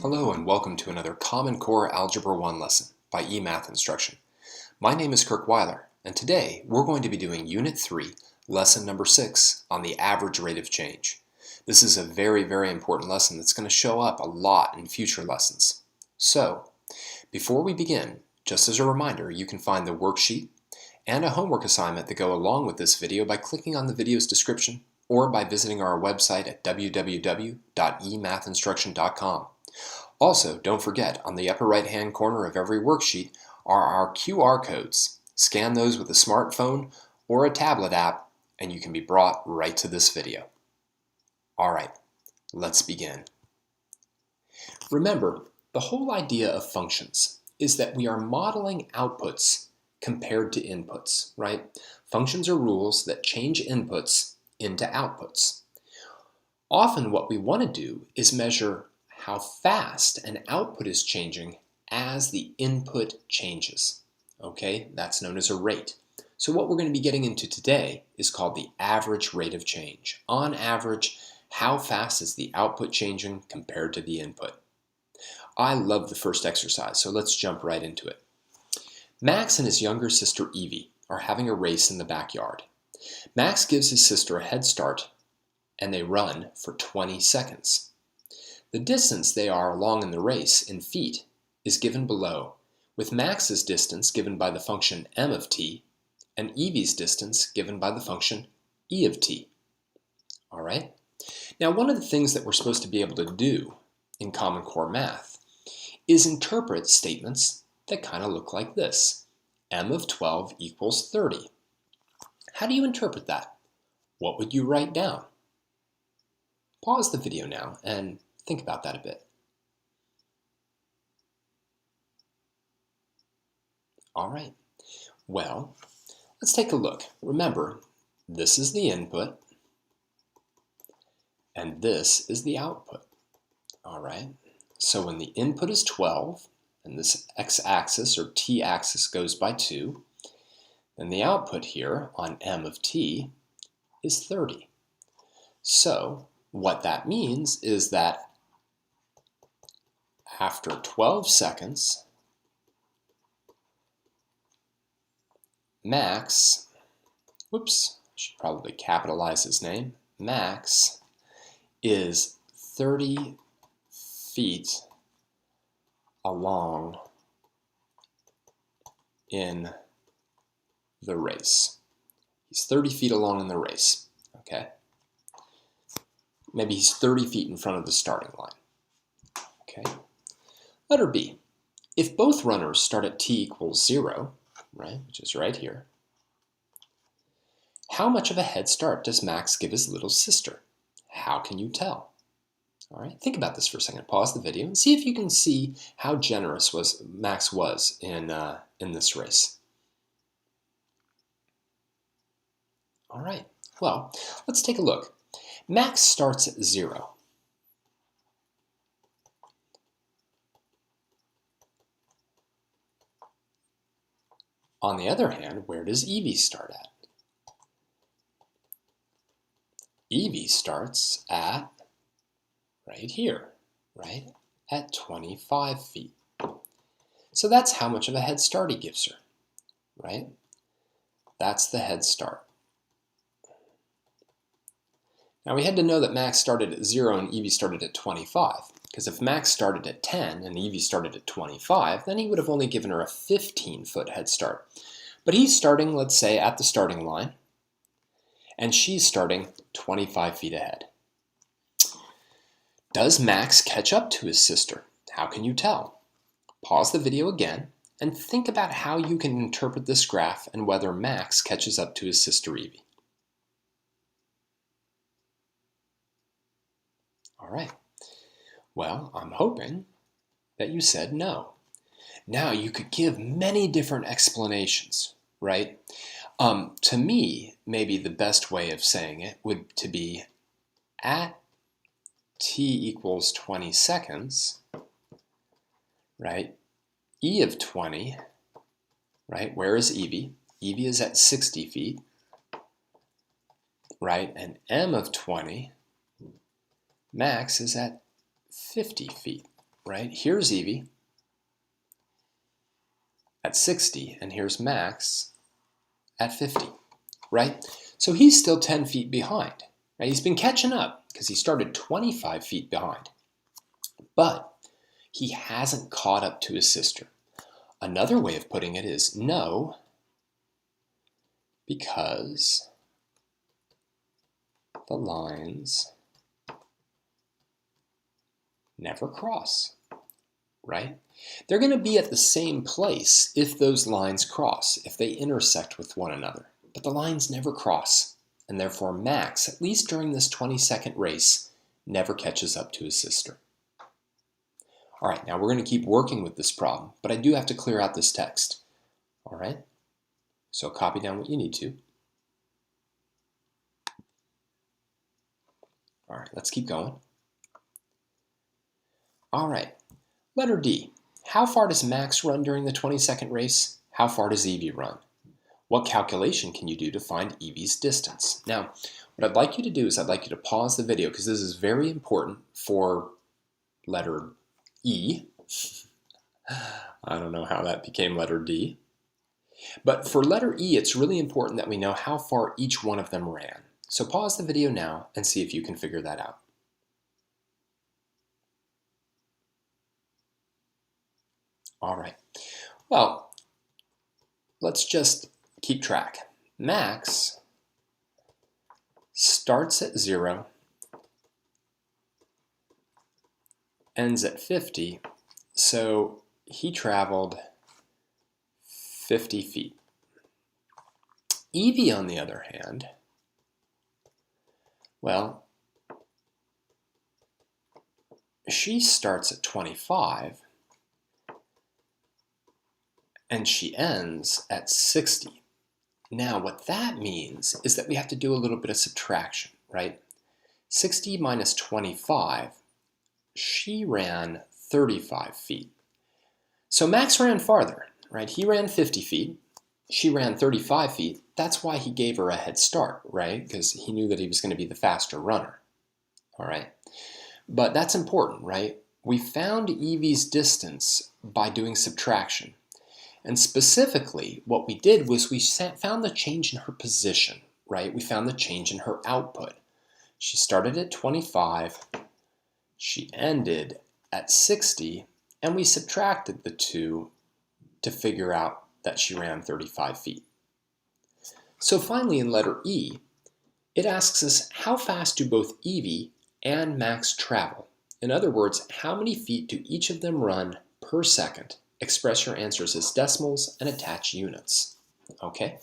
Hello and welcome to another Common Core Algebra 1 lesson by eMath Instruction. My name is Kirk Weiler, and today we're going to be doing Unit 3, Lesson number 6 on the average rate of change. This is a very important lesson that's going to show up a lot in future lessons. So, before we begin, just as a reminder, you can find the worksheet and a homework assignment that go along with this video by clicking on the video's description or by visiting our website at www.emathinstruction.com. Also, don't forget, on the upper right-hand corner of every worksheet are our QR codes. Scan those with a smartphone or a tablet app, and you can be brought right to this video. All right, let's begin. Remember, the whole idea of functions is that we are modeling outputs compared to inputs, right? Functions are rules that change inputs into outputs. Often what we want to do is measure how fast an output is changing as the input changes. Okay, that's known as a rate. So what we're going to be getting into today is called the average rate of change. On average, how fast is the output changing compared to the input? I love the first exercise, so let's jump right into it. Max and his younger sister Evie are having a race in the backyard. Max gives his sister a head start, and they run for 20 seconds. The distance they are along in the race in feet is given below, with Max's distance given by the function m of t and Evie's distance given by the function e of t. All right? Now, one of the things that we're supposed to be able to do in Common Core math is interpret statements that kind of look like this. M of 12 equals 30. How do you interpret that? What would you write down? Pause the video now and think about that a bit. All right, well, let's take a look. Remember, this is the input, and this is the output. All right, so when the input is 12, and this x-axis or t-axis goes by 2, then the output here on m of t is 30. So what that means is that after 12 seconds, Max, whoops, I should probably capitalize his name, Max is 30 feet along in the race. He's 30 feet along in the race, okay? Maybe he's 30 feet in front of the starting line, okay? Letter B, if both runners start at t equals 0, right, which is right here, how much of a head start does Max give his little sister? How can you tell? All right, think about this for a second. Pause the video and see if you can see how generous Max was in this race. All right, well, let's take a look. Max starts at 0. On the other hand, where does Evie start at? Evie starts at right here, right? At 25 feet. So that's how much of a head start he gives her, right? That's the head start. Now we had to know that Max started at 0 and Evie started at 25, because if Max started at 10 and Evie started at 25, then he would have only given her a 15-foot head start. But he's starting, let's say, at the starting line, and she's starting 25 feet ahead. Does Max catch up to his sister? How can you tell? Pause the video again and think about how you can interpret this graph and whether Max catches up to his sister Evie. All right. Well, I'm hoping that you said no. Now, you could give many different explanations, right? To me, maybe the best way of saying it would to be at t equals 20 seconds, right? E of 20, right? Where is Evie? Evie is at 60 feet, right? And m of 20, Max is at 50 feet, right? Here's Evie at 60, and here's Max at 50, right? So he's still 10 feet behind, right? He's been catching up because he started 25 feet behind, but he hasn't caught up to his sister. Another way of putting it is no, because the lines never cross, right? They're going to be at the same place if those lines cross, if they intersect with one another. But the lines never cross, and therefore Max, at least during this 20-second race, never catches up to his sister. All right, now we're going to keep working with this problem, but I do have to clear out this text. All right, so copy down what you need to. All right, let's keep going. All right, letter D. How far does Max run during the 20-second race? How far does Evie run? What calculation can you do to find Evie's distance? Now, what I'd like you to do is I'd like you to pause the video because this is very important for letter E. I don't know how that became letter D. But for letter E, it's really important that we know how far each one of them ran. So pause the video now and see if you can figure that out. All right. Well, let's just keep track. Max starts at 0, ends at 50, so he traveled 50 feet. Evie, on the other hand, well, she starts at 25, and she ends at 60. Now, what that means is that we have to do a little bit of subtraction, right? 60 minus 25, she ran 35 feet. So Max ran farther, right? He ran 50 feet. She ran 35 feet. That's why he gave her a head start, right? Because he knew that he was going to be the faster runner, all right? But that's important, right? We found Evie's distance by doing subtraction. And specifically, what we did was we found the change in her position, right? We found the change in her output. She started at 25, she ended at 60, and we subtracted the two to figure out that she ran 35 feet. So finally, in letter E, it asks us how fast do both Evie and Max travel? In other words, how many feet do each of them run per second? Express your answers as decimals and attach units. Okay,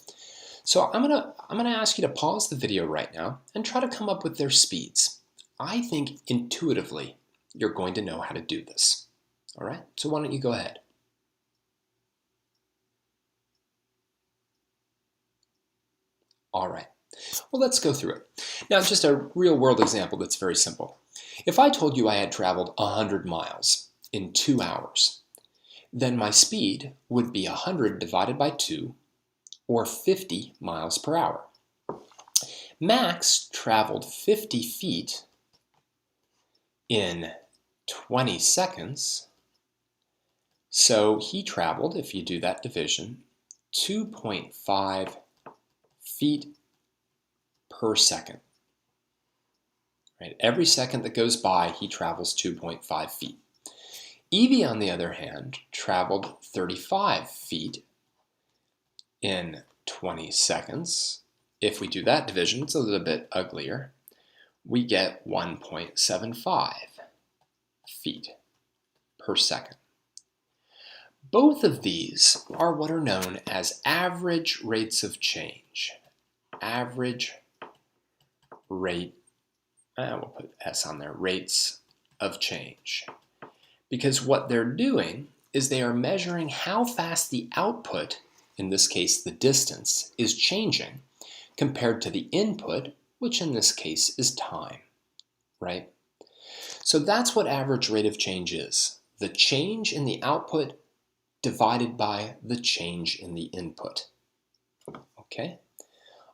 so I'm gonna ask you to pause the video right now and try to come up with their speeds. I think intuitively you're going to know how to do this. All right, so why don't you go ahead? All right, well, let's go through it. Now, just a real world example that's very simple. If I told you I had traveled 100 miles in 2 hours, then my speed would be 100 divided by 2, or 50 miles per hour. Max traveled 50 feet in 20 seconds, so he traveled, if you do that division, 2.5 feet per second. Right? Every second that goes by, he travels 2.5 feet. Evie, on the other hand, traveled 35 feet in 20 seconds. If we do that division, it's a little bit uglier. We get 1.75 feet per second. Both of these are what are known as average rates of change. Average rate, we'll put S on there, rates of change. Because what they're doing is they are measuring how fast the output, in this case the distance, is changing compared to the input, which in this case is time, right? So that's what average rate of change is. The change in the output divided by the change in the input. Okay?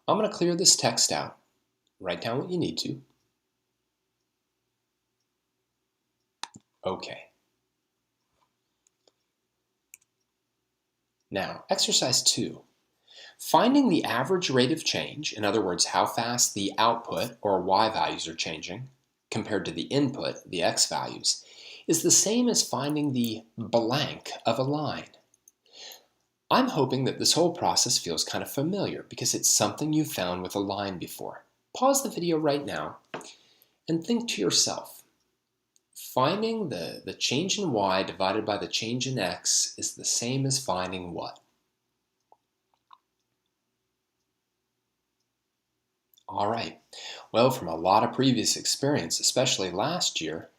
I'm going to clear this text out. Write down what you need to. Okay. Now, exercise 2. Finding the average rate of change, in other words, how fast the output or y values are changing compared to the input, the x values, is the same as finding the blank of a line. I'm hoping that this whole process feels kind of familiar because it's something you've found with a line before. Pause the video right now and think to yourself, finding the change in y divided by the change in x is the same as finding what? All right, well, from a lot of previous experience, especially last year,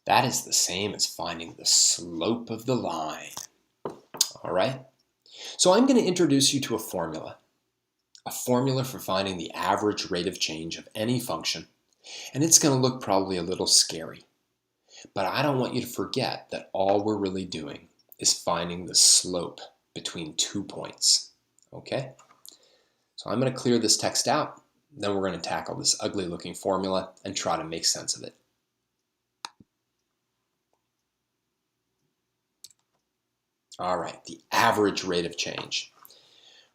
that is the same as finding the slope of the line. All right, so I'm going to introduce you to a formula for finding the average rate of change of any function, and it's going to look probably a little scary. But I don't want you to forget that all we're really doing is finding the slope between 2 points. Okay? So I'm going to clear this text out. Then we're going to tackle this ugly looking formula and try to make sense of it. All right, the average rate of change.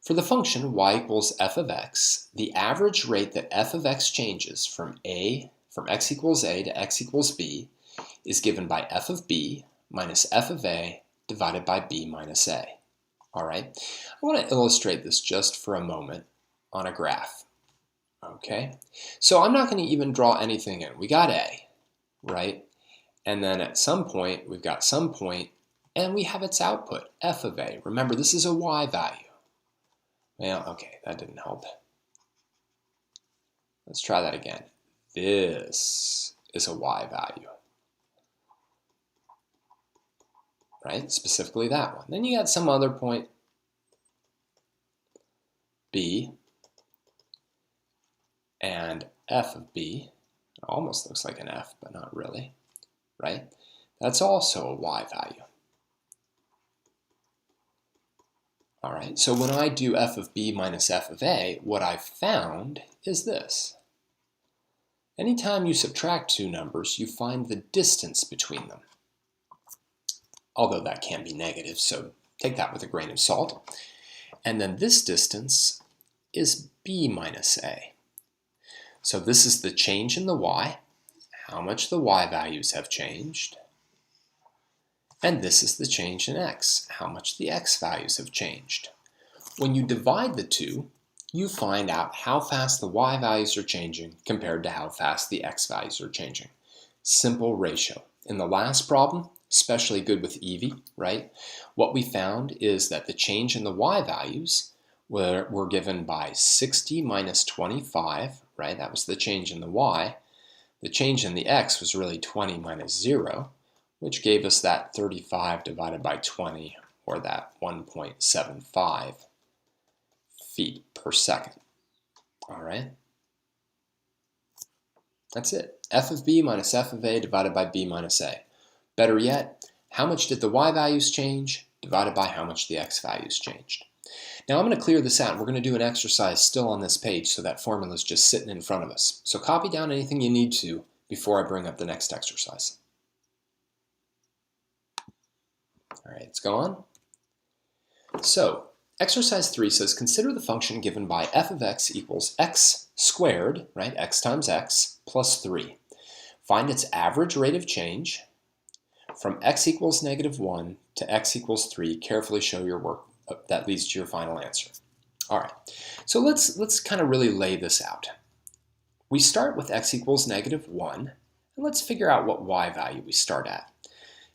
For the function y equals f of x, the average rate that f of x changes from x equals a to x equals b is given by f of b minus f of a divided by b minus a. All right, I want to illustrate this just for a moment on a graph. Okay, so I'm not going to even draw anything in. We got a, right? And then at some point, we've got some point, and we have its output, f of a. Remember, this is a y value. Well, okay, that didn't help. Let's try that again. This is a y value. Right? Specifically that one. Then you got some other point, b, and f of b. It almost looks like an f, but not really. Right? That's also a y value. All right, so when I do f of b minus f of a, what I've found is this. Anytime you subtract two numbers, you find the distance between them. Although that can be negative, so take that with a grain of salt. And then this distance is b minus a. So this is the change in the y, how much the y values have changed. And this is the change in x, how much the x values have changed. When you divide the two, you find out how fast the y values are changing compared to how fast the x values are changing. Simple ratio. In the last problem, especially good with Evie, right? What we found is that the change in the y values were given by 60 minus 25, right? That was the change in the y. The change in the x was really 20 minus 0, which gave us that 35 divided by 20, or that 1.75 feet per second. All right? That's it. F of b minus f of a divided by b minus a. Better yet, how much did the y values change divided by how much the x values changed. Now I'm going to clear this out. We're going to do an exercise still on this page, so that formula is just sitting in front of us. So copy down anything you need to before I bring up the next exercise. All right, let's go on. So exercise 3 says, consider the function given by f of x equals x squared, right, x times x, plus 3. Find its average rate of change from x equals negative 1 to x equals 3. Carefully show your work that leads to your final answer. All right, so let's kind of really lay this out. We start with x equals negative 1, and let's figure out what y value we start at.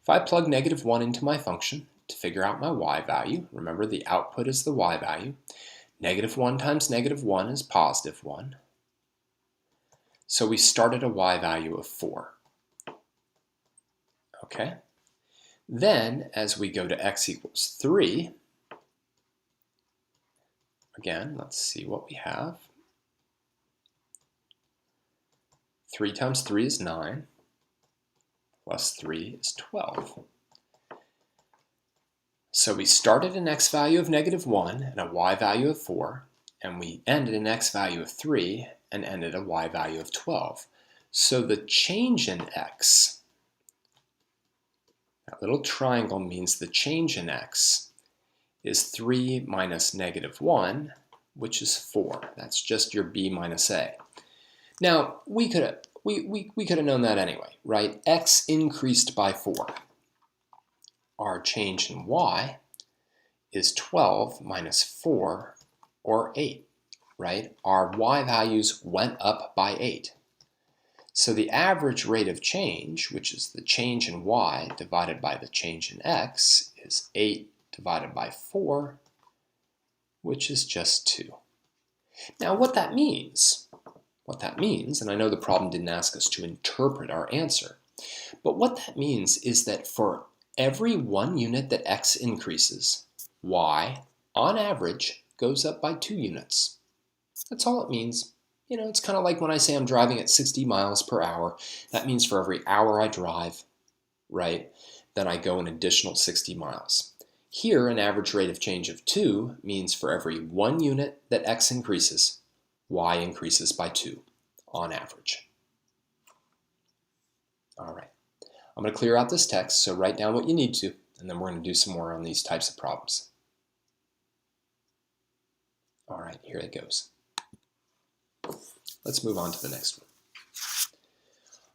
If I plug negative 1 into my function to figure out my y value, remember the output is the y value. Negative 1 times negative 1 is positive 1. So we start at a y value of 4. Okay? Then, as we go to x equals 3, again, let's see what we have. 3 times 3 is 9, plus 3 is 12. So we start at an x value of negative 1 and a y value of 4, and we end at an x value of 3 and end at a y value of 12. So the change in x, that little triangle means the change in x, is 3 minus negative 1, which is 4. That's just your b minus a. Now, we could have known that anyway, right? X increased by 4. Our change in y is 12 minus 4, or 8, right? Our y values went up by 8. So the average rate of change, which is the change in y divided by the change in x, is 8 divided by 4, which is just 2. Now what that means, and I know the problem didn't ask us to interpret our answer, but what that means is that for every 1 unit that x increases, y, on average, goes up by 2 units. That's all it means. You know, it's kind of like when I say I'm driving at 60 miles per hour. That means for every hour I drive, right, then I go an additional 60 miles. Here, an average rate of change of 2 means for every 1 unit that x increases, y increases by 2 on average. All right, I'm going to clear out this text, so write down what you need to, and then we're going to do some more on these types of problems. All right, here it goes. Let's move on to the next one.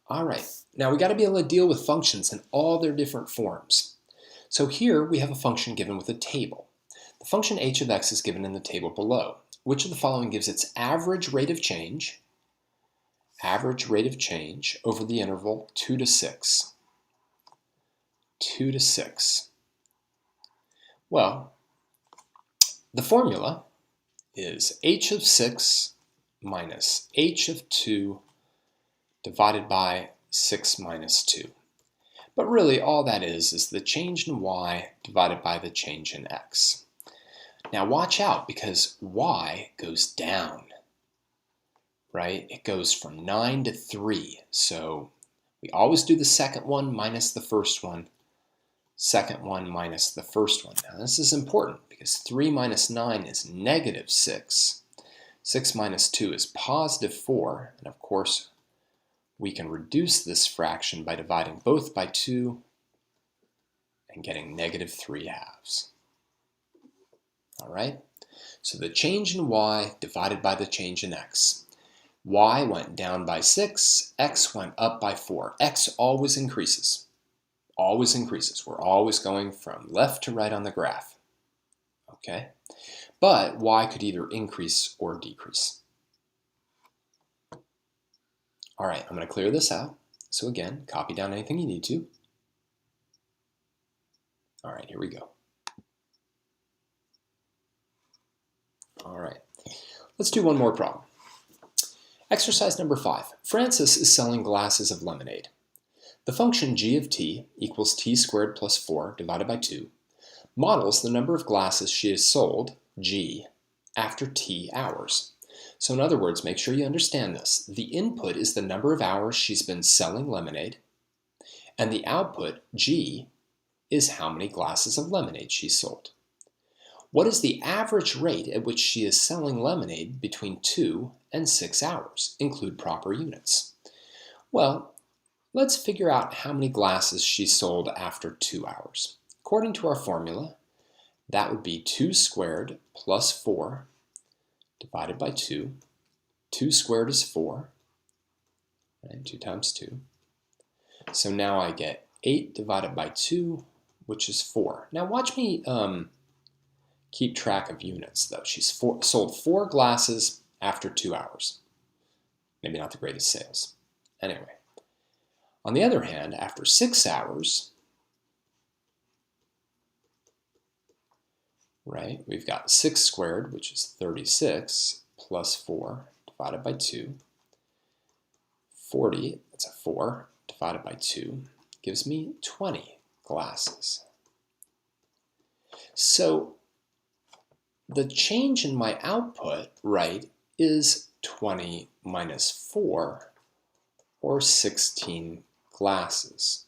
All right, now we got to be able to deal with functions in all their different forms. So here we have a function given with a table. The function h of x is given in the table below. Which of the following gives its average rate of change over the interval 2 to 6? 2 to 6. Well, the formula is h of 6 minus h of 2 divided by 6 minus 2. But really all that is the change in y divided by the change in x. Now watch out, because y goes down, right? It goes from 9 to 3. So we always do the second one minus the first one, second one minus the first one. Now this is important because 3 minus 9 is negative 6. 6 minus 2 is positive 4, and of course we can reduce this fraction by dividing both by 2 and getting negative 3 halves. All right, so the change in y divided by the change in x. Y went down by 6, x went up by 4. X always increases. Always increases. We're always going from left to right on the graph. Okay? But y could either increase or decrease. All right, I'm going to clear this out. So again, copy down anything you need to. All right, here we go. All right, let's do one more problem. Exercise number 5. Frances is selling glasses of lemonade. The function g of t equals t squared plus 4 divided by 2 models the number of glasses she has sold, g, after t hours. So in other words, make sure you understand this. The input is the number of hours she's been selling lemonade, and the output, g, is how many glasses of lemonade she sold. What is the average rate at which she is selling lemonade between 2 and 6 hours? Include proper units. Well, let's figure out how many glasses she sold after 2 hours. According to our formula, that would be 2 squared plus 4 divided by 2. 2 squared is 4, and 2 times 2. So now I get 8 divided by 2, which is 4. Now watch me keep track of units, though. She's sold 4 glasses after 2 hours. Maybe not the greatest sales. Anyway, on the other hand, after 6 hours, right, we've got 6 squared, which is 36, plus 4 divided by 2. 40, that's a 4, divided by 2, gives me 20 glasses. So the change in my output, right, is 20 minus 4, or 16 glasses.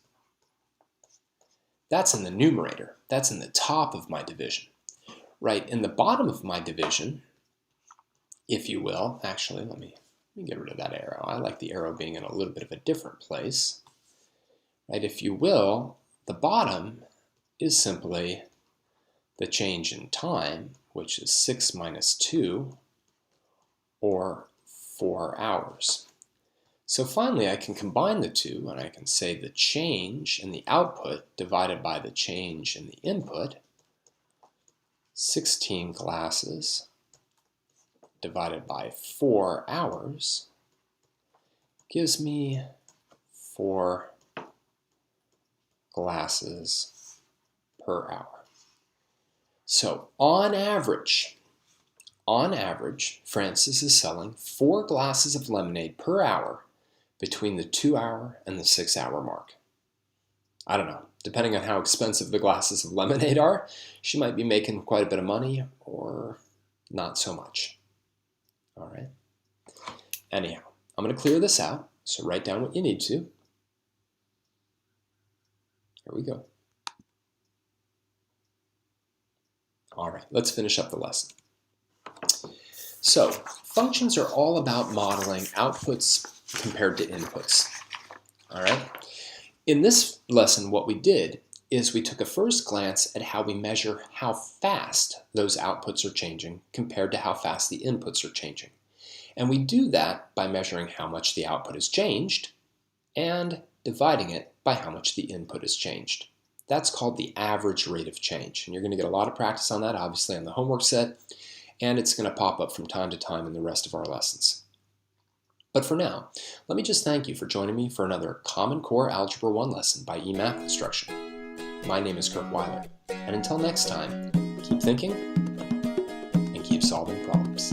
That's in the numerator. That's in the top of my division. Right, in the bottom of my division, if you will, actually, let me get rid of that arrow. I like the arrow being in a little bit of a different place. Right, if you will, the bottom is simply the change in time, which is 6 minus 2, or 4 hours. So finally, I can combine the two, and I can say the change in the output divided by the change in the input, 16 glasses divided by 4 hours, gives me 4 glasses per hour. So on average, Francis is selling 4 glasses of lemonade per hour between the 2-hour and the 6-hour mark. I don't know, depending on how expensive the glasses of lemonade are, she might be making quite a bit of money or not so much. All right. Anyhow, I'm going to clear this out, so write down what you need to. Here we go. All right, let's finish up the lesson. So, functions are all about modeling outputs compared to inputs. All right. In this lesson, what we did is we took a first glance at how we measure how fast those outputs are changing compared to how fast the inputs are changing. And we do that by measuring how much the output has changed and dividing it by how much the input has changed. That's called the average rate of change. And you're going to get a lot of practice on that, obviously, on the homework set, and it's going to pop up from time to time in the rest of our lessons. But for now, let me just thank you for joining me for another Common Core Algebra 1 lesson by eMath Instruction. My name is Kirk Weiler, and until next time, keep thinking and keep solving problems.